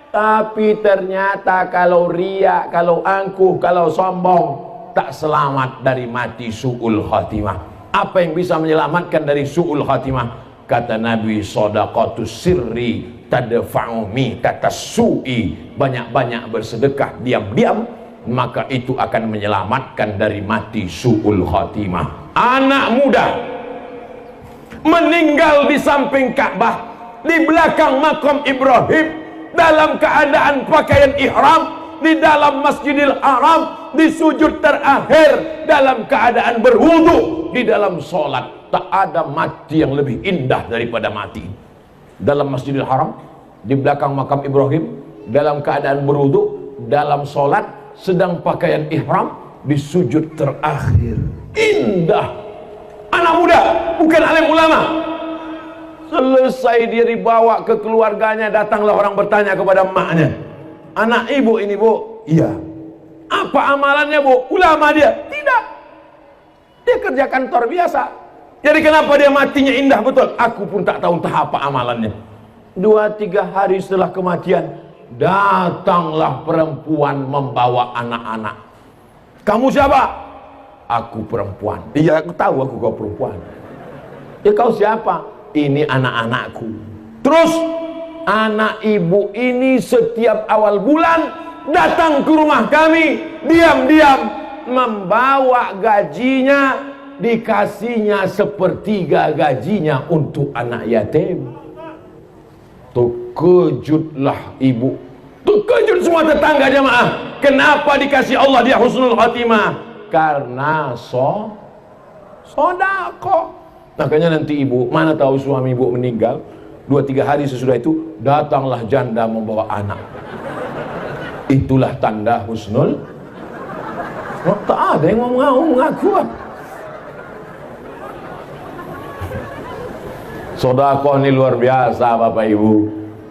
Tapi ternyata kalau riya, kalau angkuh, kalau sombong, tak selamat dari mati su'ul khatimah. Apa yang bisa menyelamatkan dari su'ul khatimah? Kata Nabi, shadaqatus sirri tadfa'u mitatasu'i. Banyak-banyak bersedekah diam-diam, maka itu akan menyelamatkan dari mati su'ul khatimah. Anak muda meninggal di samping Ka'bah, di belakang makam Ibrahim, dalam keadaan pakaian ihram, di dalam Masjidil Haram, di sujud terakhir, dalam keadaan berwudu, di dalam sholat. Tak ada mati yang lebih indah daripada mati dalam Masjidil Haram, di belakang makam Ibrahim, dalam keadaan berwudu, dalam sholat, sedang pakaian ihram, di sujud terakhir. Indah. Anak muda, bukan alim ulama. Selesai dia dibawa ke keluarganya, datanglah orang bertanya kepada emaknya, anak ibu ini bu? Iya. Apa amalannya bu? Ulama dia? Tidak. Dia kerja kantor biasa. Jadi kenapa dia matinya indah betul? Aku pun tak tahu entah apa amalannya. 2-3 hari setelah kematian, datanglah perempuan membawa anak-anak. Kamu siapa? Aku perempuan. Iya, aku tahu aku kau perempuan. Ya kau siapa? Ini anak-anakku. Terus anak ibu ini setiap awal bulan datang ke rumah kami, diam-diam membawa gajinya, dikasihnya sepertiga gajinya untuk anak yatim. Terkejutlah ibu, terkejut semua tetangga jemaah. Kenapa dikasih Allah dia husnul khatimah? Karena sodako. Makanya nanti ibu, mana tahu suami ibu meninggal, 2-3 hari sesudah itu datanglah janda membawa anak. Itulah tanda husnul. Oh, tak ada yang mau mengaku. Sedekah ini luar biasa Bapak Ibu.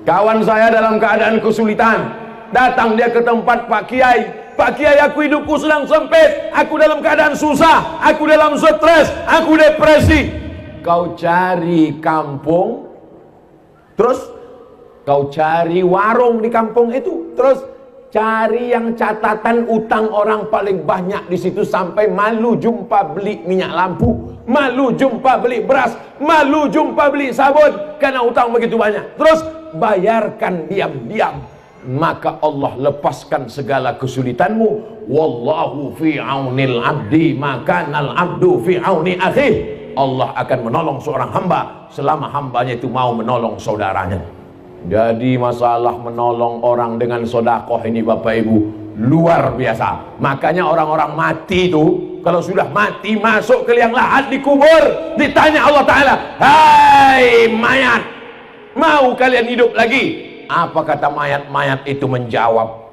Kawan saya dalam keadaan kesulitan, datang dia ke tempat Pak Kiai. Pak Kiai, aku hidupku sedang sempit, aku dalam keadaan susah, aku dalam stres, aku depresi. Kau cari kampung, terus kau cari warung di kampung itu, terus cari yang catatan utang orang paling banyak di situ, sampai malu jumpa beli minyak lampu, malu jumpa beli beras, malu jumpa beli sabun karena utang begitu banyak. Terus bayarkan diam-diam, maka Allah lepaskan segala kesulitanmu. Wallahu fi aunil abdi maka nal abdu fi auni akhih. Allah akan menolong seorang hamba selama hambanya itu mau menolong saudaranya. Jadi masalah menolong orang dengan sedekah ini Bapak Ibu luar biasa. Makanya orang-orang mati itu kalau sudah mati masuk ke liang lahat dikubur, ditanya Allah Ta'ala, hai mayat, mau kalian hidup lagi? Apa kata mayat-mayat itu menjawab,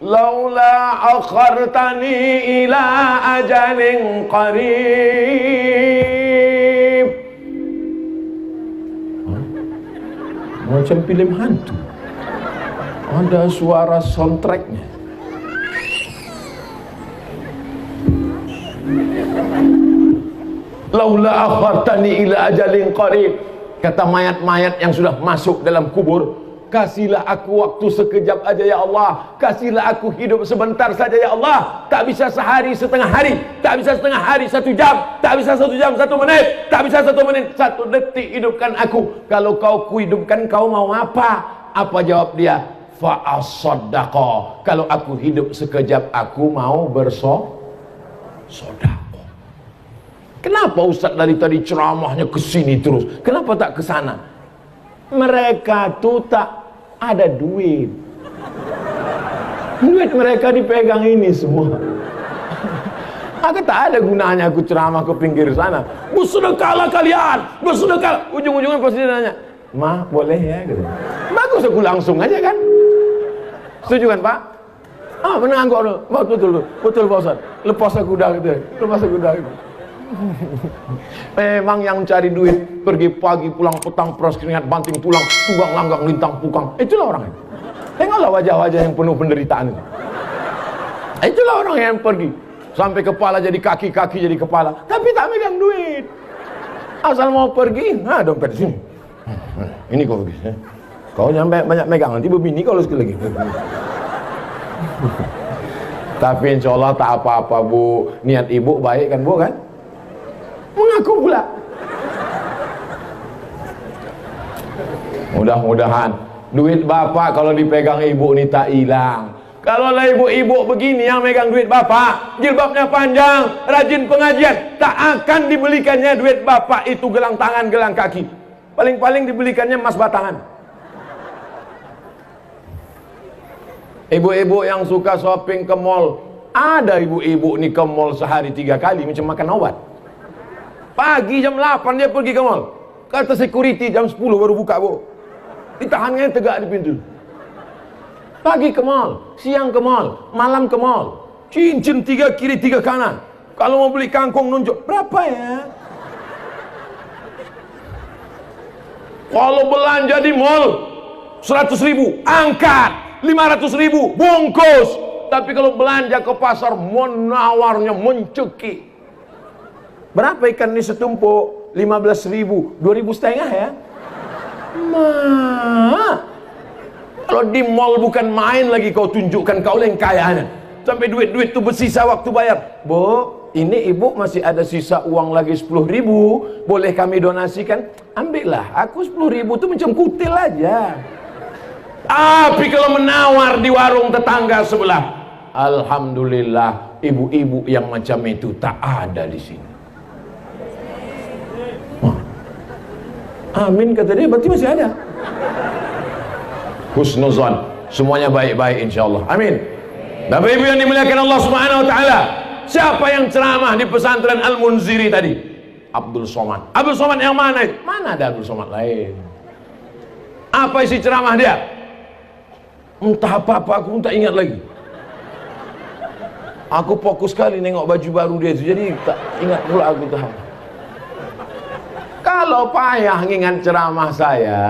laula akhartani ila ajalin qarib. Macam film hantu, ada suara soundtracknya. Laula akhartani ila ajalin qarib. Kata mayat-mayat yang sudah masuk dalam kubur, kasihlah aku waktu sekejap aja ya Allah, kasihlah aku hidup sebentar saja ya Allah. Tak bisa sehari setengah hari, tak bisa setengah hari 1 jam, tak bisa 1 jam 1 menit, tak bisa 1 menit 1 detik, hidupkan aku. Kalau kau kuhidupkan, kau mau apa? Apa jawab dia? Fa'asaddaqa. Kalau aku hidup sekejap, aku mau bersedekah. Kenapa Ustaz dari tadi ceramahnya ke sini terus? Kenapa tak ke sana? Mereka tuh tak ada duit. Duit mereka dipegang ini semua. Aku tak ada gunanya aku ceramah ke pinggir sana. Bersedekahlah kalian, bersedekah. Ujung-ujungnya pasti dia nanya, "Ma, boleh ya?" gitu. Bagus aku langsung aja kan. Setuju kan, Pak? Ah, benar kok. Betul, betul Pak Ustaz. Lepas aku dah gitu. Lepas aku dah gitu. Memang yang cari duit, pergi pagi pulang petang, peras keringat banting tulang, tugang langgang lintang pukang, itulah orangnya. Tengoklah wajah-wajah yang penuh penderitaan itu. Itulah orang yang pergi sampai kepala jadi kaki, kaki jadi kepala, tapi tak megang duit. Asal mau pergi, nah dompet di sini. Ini kau pergi. Kau nyampe banyak megang, nanti berbini kalau sekali lagi. Tapi insya Allah tak apa-apa Bu. Niat ibu baik kan Bu kan? Mengaku pula. Mudah-mudahan duit bapak kalau dipegang ibu ini tak hilang. Kalau lah ibu-ibu begini yang megang duit bapak, jilbabnya panjang, rajin pengajian, tak akan dibelikannya duit bapak itu gelang tangan, gelang kaki. Paling-paling dibelikannya emas batangan. Ibu-ibu yang suka shopping ke mall, ada ibu-ibu nih ke mall sehari 3 kali macam makan obat. Pagi jam 8 dia pergi ke mall, kata security jam 10 baru buka Bu. ditahannya tegak di pintu. Pagi ke mall, siang ke mall, malam ke mall. Cincin 3 kiri 3 kanan. Kalau mau beli kangkung nunjuk, berapa ya? Kalau belanja di mall 100.000, angkat 500.000, bungkus. Tapi kalau belanja ke pasar, menawarnya mencekik. Berapa ikan ini setumpuk? 15.000, 2.500 ya? Kalau di mall bukan main lagi kau tunjukkan kau yang kayanya. Sampai duit-duit itu bersisa waktu bayar. Bu, ini ibu masih ada sisa uang lagi 10.000, boleh kami donasikan? Ambillah, aku 10.000 itu macam kutil aja. Tapi kalau menawar di warung tetangga sebelah, alhamdulillah ibu-ibu yang macam itu tak ada di sini. Amin kata dia, berarti masih ada. Husnuzan, semuanya baik-baik insyaallah. Amin. Bapak Ibu yang dimuliakan Allah Subhanahu wa taala, siapa yang ceramah di pesantren Al-Munziri tadi? Abdul Somad. Abdul Somad yang mana itu? Mana ada Abdul Somad lain? Apa isi ceramah dia? Entah apa-apa, aku pun tak ingat lagi. Aku fokus sekali nengok baju baru dia itu, jadi tak ingat pula aku tahu. Kalau payah ngingat ceramah saya,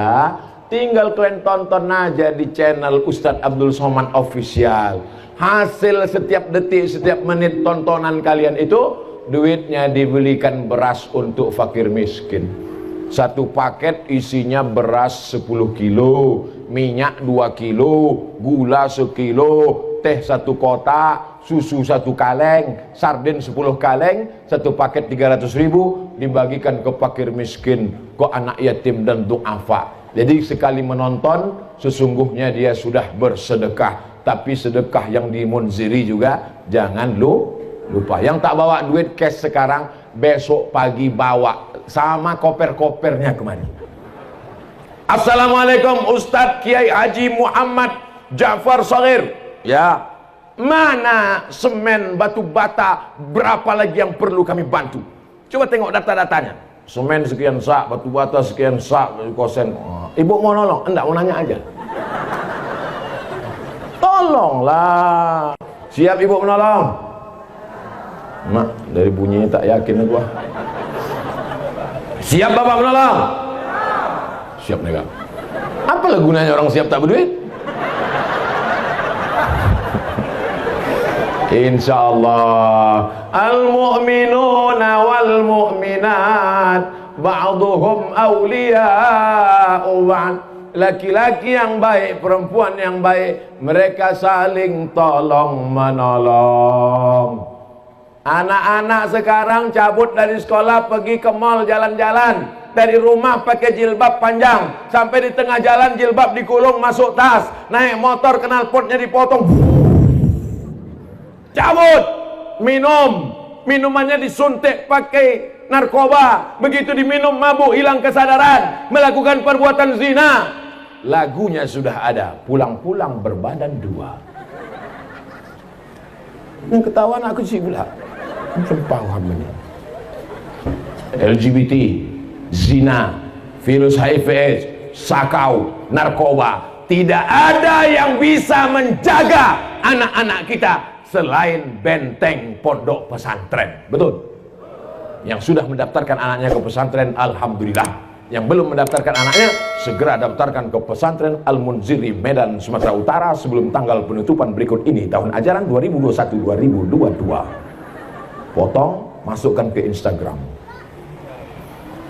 tinggal kalian tonton aja di channel Ustadz Abdul Somad Official. Hasil setiap detik, setiap menit tontonan kalian itu, duitnya dibelikan beras untuk fakir miskin. Satu paket isinya beras 10 kilo, minyak 2 kilo, gula 1 kilo, teh 1 kotak, susu 1 kaleng, sarden 10 kaleng, satu paket 300.000 dibagikan ke fakir miskin, ke anak yatim dan du'afa. Jadi sekali menonton, sesungguhnya dia sudah bersedekah. Tapi sedekah yang di Munziri juga jangan lupa. Yang tak bawa duit cash sekarang, besok pagi bawa sama koper-kopernya kemari. Assalamualaikum Ustadz Kiai Haji Muhammad Ja'far Shagir. Ya, mana semen batu bata, berapa lagi yang perlu kami bantu? Coba tengok data-datanya. Semen sekian sak, batu bata sekian sak, kosen. Ibu mau nolong? Enggak, mau nanya aja. Tolonglah. Siap ibu menolong? Mak, dari bunyinya tak yakin aku. Siap bapak menolong? Siap nega. Apalah gunanya orang siap tak berduit? Insyaallah. Al-mu'minuna wal mu'minat ba'duhum awliya'u ba'd. Laki-laki yang baik, perempuan yang baik, mereka saling tolong menolong. Anak-anak sekarang cabut dari sekolah pergi ke mall jalan-jalan, dari rumah pakai jilbab panjang, sampai di tengah jalan jilbab dikulung masuk tas, naik motor knalpotnya dipotong, cabut, minumannya disuntik pakai narkoba, begitu diminum mabuk, hilang kesadaran, melakukan perbuatan zina. Lagunya sudah ada, pulang-pulang berbadan dua. Yang ketahuan aku sih pula, paham ini. LGBT, zina, virus HIV/AIDS, sakau, narkoba, tidak ada yang bisa menjaga anak-anak kita selain benteng pondok pesantren. Betul? Yang sudah mendaftarkan anaknya ke pesantren, alhamdulillah. Yang belum mendaftarkan anaknya, segera daftarkan ke pesantren Al-Munziri Medan, Sumatera Utara sebelum tanggal penutupan berikut ini, tahun ajaran 2021-2022. Potong, masukkan ke Instagram.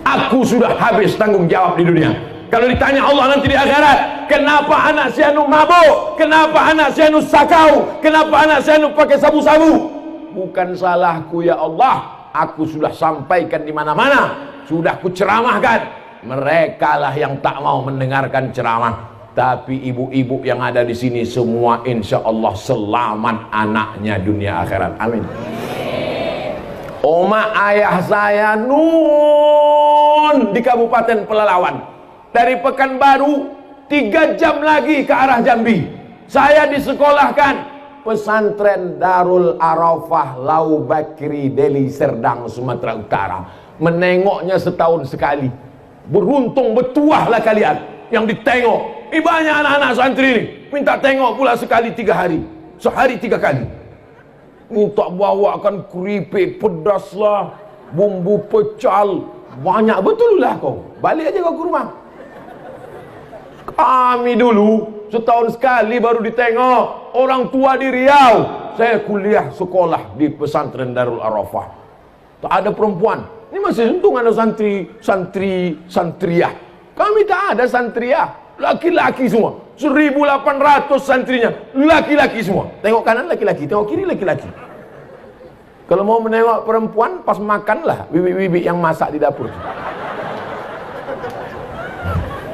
Aku sudah habis tanggung jawab di dunia. Kalau ditanya Allah nanti di akhirat, kenapa anak si anu mabuk? Kenapa anak si anu sakau? Kenapa anak si anu pakai sabu-sabu? Bukan salahku ya Allah. Aku sudah sampaikan di mana-mana, sudah kuceramahkan. Mereka lah yang tak mau mendengarkan ceramah. Tapi ibu-ibu yang ada di sini semua insya Allah selamat anaknya dunia akhirat. Amin. Oma ayah saya nun di Kabupaten Pelalawan, dari Pekanbaru 3 jam lagi ke arah Jambi. Saya disekolahkan pesantren Darul Arafah Lau Bakri Deli Serdang, Sumatera Utara. Menengoknya setahun sekali. Beruntung betuahlah kalian. yang ditengok. Ini banyak anak-anak santri ini minta tengok pula sekali 3 hari, sehari 3 kali. Minta bawakan keripik pedas lah, bumbu pecal, banyak betul lah kau. Balik aja kau ke rumah. Kami dulu setahun sekali baru ditengok. Orang tua di Riau, saya kuliah sekolah di pesantren Darul Arafah. Tak ada perempuan. Ini masih untung ada santriah. Kami tak ada santriah, laki-laki semua. 1.800 santrinya, laki-laki semua. Tengok kanan laki-laki, tengok kiri laki-laki. Kalau mau menengok perempuan, pas makanlah bibi-bibi yang masak di dapur.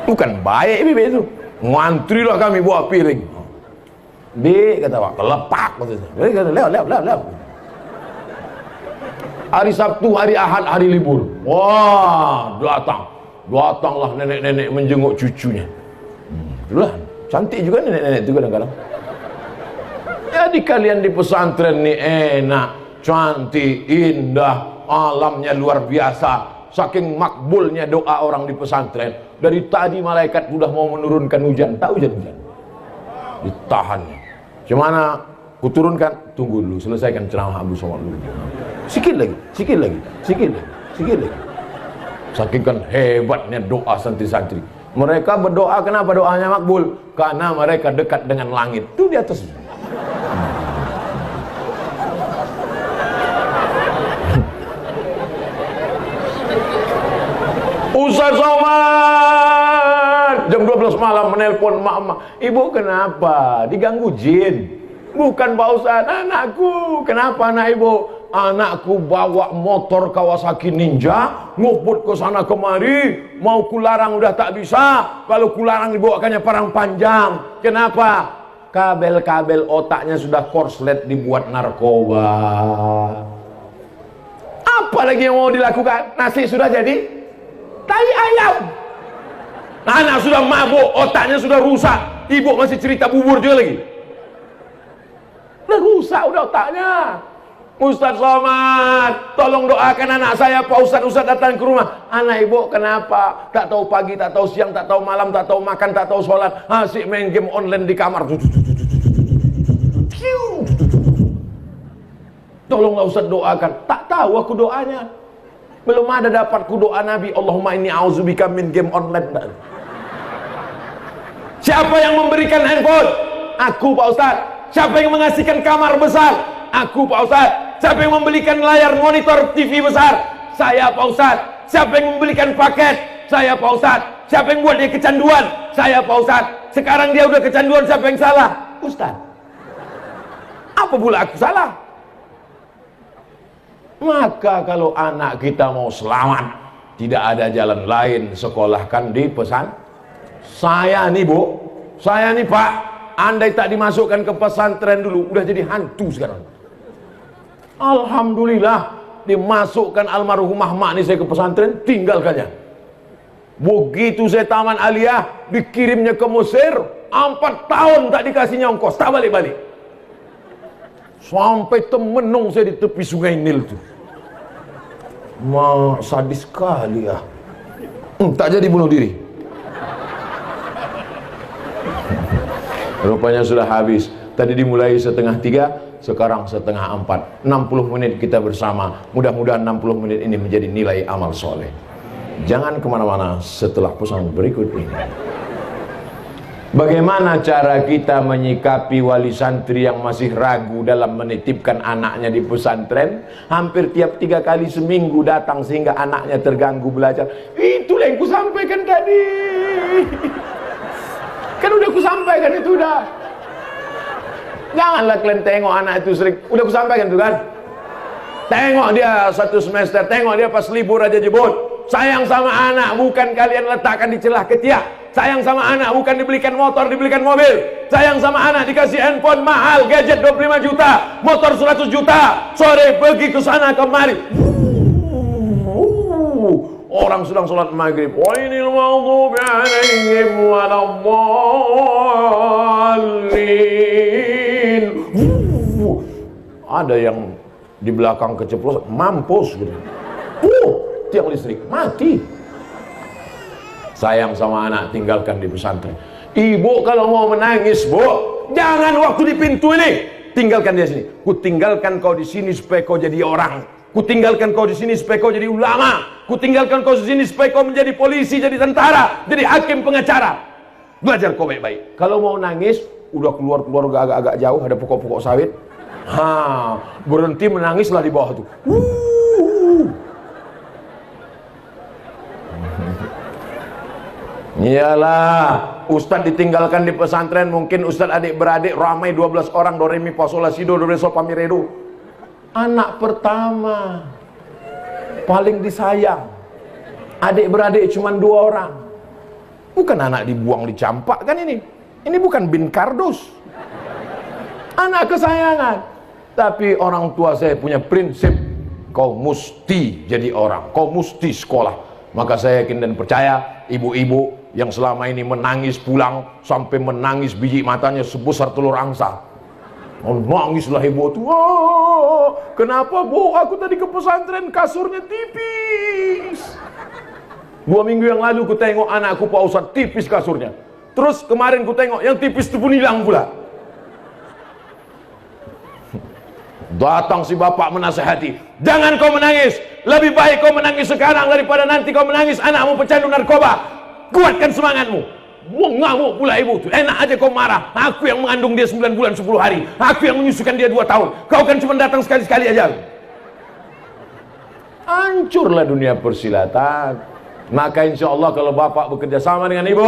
Bukan baik bibi itu. Ngantri lah kami bawa piring. Dek kata Pak, kelepak maksudnya. Kata lewat. Hari Sabtu, hari Ahad, hari libur. Wah, datanglah nenek-nenek menjenguk cucunya. Itulah, cantik juga nenek-nenek itu kadang-kadang. Jadi kalian di pesantren nih enak, cantik, indah, alamnya luar biasa. Saking makbulnya doa orang di pesantren. Dari tadi malaikat sudah mau menurunkan hujan, tak hujan-hujan. Ditahannya. Gimana? Kuturunkan, tunggu dulu, selesaikan ceramah Abu Somad dulu. Sikit lagi. Saking kan hebatnya doa santri-santri. Mereka berdoa, kenapa doanya makbul? Karena mereka dekat dengan langit. Itu di atas. Ustaz Somad jam 12 malam menelpon mak-mak. Ibu kenapa? Diganggu jin. Bukan Pak Ustaz, anakku. Kenapa anak ibu? Anakku bawa motor Kawasaki Ninja, nguput ke sana kemari, mau kularang udah tak bisa. Kalau kularang dibawakannya parang panjang. Kenapa? Kabel-kabel otaknya sudah korslet dibuat narkoba. Apa lagi yang mau dilakukan? Nasi sudah jadi tai ayam. Anak sudah mabuk, otaknya sudah rusak. Ibu masih cerita bubur juga lagi. Udah rusak udah otaknya. Ustaz Somad, tolong doakan anak saya Pak Ustaz. Ustaz datang ke rumah. Anak ibu kenapa? Tak tahu pagi, tak tahu siang, tak tahu malam, tak tahu makan, tak tahu sholat. Asik main game online di kamar. Tolonglah Ustaz doakan. Tak tahu aku doanya. Belum ada dapat ku doa Nabi. Allahumma inni a'udzubika min game online. Siapa yang memberikan handphone? Aku Pak Ustaz. Siapa yang mengasihkan kamar besar? Aku Pak Ustaz. Siapa yang membelikan layar monitor TV besar? Saya Pak Ustaz. Siapa yang membelikan paket? Saya Pak Ustaz. Siapa yang buat dia kecanduan? Saya Pak Ustaz. Sekarang dia udah kecanduan, siapa yang salah? Ustaz. Apa pula aku salah? Maka kalau anak kita mau selamat, tidak ada jalan lain, sekolahkan di pesan. Saya nih Bu, saya nih Pak, andai tak dimasukkan ke pesantren dulu, udah jadi hantu sekarang. Alhamdulillah, dimasukkan almarhumah mak nih saya ke pesantren, tinggalkannya. Begitu saya taman aliyah, dikirimnya ke Mesir, 4 tahun tak dikasihnya ongkos, tak balik-balik. Sampai temenung saya di tepi sungai Nil tuh. Sadis sekali ya. Tak jadi bunuh diri. Rupanya sudah habis. Tadi dimulai 2:30, sekarang 3:30. 60 menit kita bersama. Mudah-mudahan 60 menit ini menjadi nilai amal soleh. Jangan kemana-mana setelah pesan berikut ini. Bagaimana cara kita menyikapi wali santri yang masih ragu dalam menitipkan anaknya di pesantren? Hampir tiap 3 kali seminggu datang sehingga anaknya terganggu belajar. Itulah yang kusampaikan tadi. Kan udah kusampaikan itu udah. Janganlah kalian tengok anak itu sering. Udah kusampaikan itu kan. Tengok dia 1 semester, tengok dia pas libur aja jebut. Sayang sama anak bukan kalian letakkan di celah ketiak. Sayang sama anak bukan dibelikan motor, dibelikan mobil. Sayang sama anak dikasih handphone mahal, gadget 25 juta, motor 100 juta. Sore pergi ke sana kemari. Orang sedang sholat maghrib. Wainil maghdubi alaihim waladdallin. Ada yang di belakang keceplosan, mampus gitu. Tiang listrik mati. sayang sama anak, tinggalkan di pesantren. Ibu kalau mau menangis, Bu, jangan waktu di pintu ini, tinggalkan dia sini. Ku tinggalkan kau di sini supaya kau jadi orang. Ku tinggalkan kau di sini supaya kau jadi ulama. Ku tinggalkan kau di sini supaya kau menjadi polisi, jadi tentara, jadi hakim, pengacara. Belajar kau baik-baik. Kalau mau nangis, udah keluar agak-agak jauh, ada pokok-pokok sawit. Berhenti menangislah di bawah tuh. Iyalah, Ustadz ditinggalkan di pesantren, mungkin Ustadz adik-beradik ramai 12 orang, do re mi fa sol la si do re sol fa mi re do. Anak pertama paling disayang, adik-beradik cuma 2 orang. Bukan anak dibuang dicampak kan ini bukan bin kardus, anak kesayangan. Tapi orang tua saya punya prinsip, kau mesti jadi orang, kau mesti sekolah. Maka saya yakin dan percaya ibu-ibu yang selama ini menangis pulang sampai menangis biji matanya sebesar telur angsa. Nangislah ibu tuh. Kenapa Bu? Aku tadi ke pesantren kasurnya tipis. 2 minggu yang lalu ku tengok anakku Pak Ustadz tipis kasurnya. Terus kemarin ku tengok yang tipis itu pun hilang pula. Datang si bapak menasehati, jangan kau menangis, lebih baik kau menangis sekarang daripada nanti kau menangis anakmu pecandu narkoba. Kuatkan semangatmu. Ngamuk pula ibu tuh. Enak aja kau marah. Aku yang mengandung dia 9 bulan 10 hari, aku yang menyusukan dia 2 tahun. Kau kan cuma datang sekali-sekali aja. Hancurlah dunia persilatan. Maka insya Allah kalau bapak bekerja sama dengan ibu,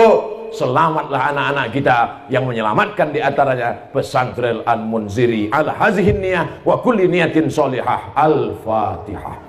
selamatlah anak-anak kita yang menyelamatkan di antaranya pesantren Al-Munziri. Ala hazihin niyah wa kulli niyatin sholihah. Al-Fatihah.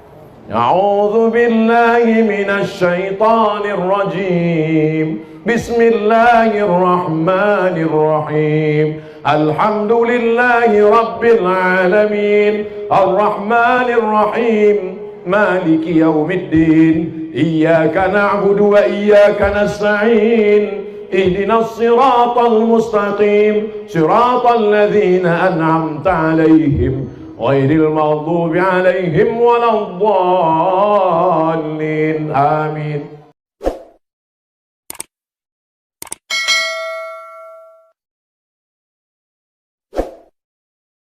A'udzu billahi minasy syaithanir rajim. Bismillahirrahmanirrahim. Alhamdulillahi rabbil alamin. Ar-Rahmanir Rahim. Maliki yaumiddin. Iyyaka na'budu wa iyyaka nasta'in. Ihdinas siratal mustaqim. Siratal ladzina an'amta 'alaihim ghairil maghdubi 'alaihim waladdallin. Amin.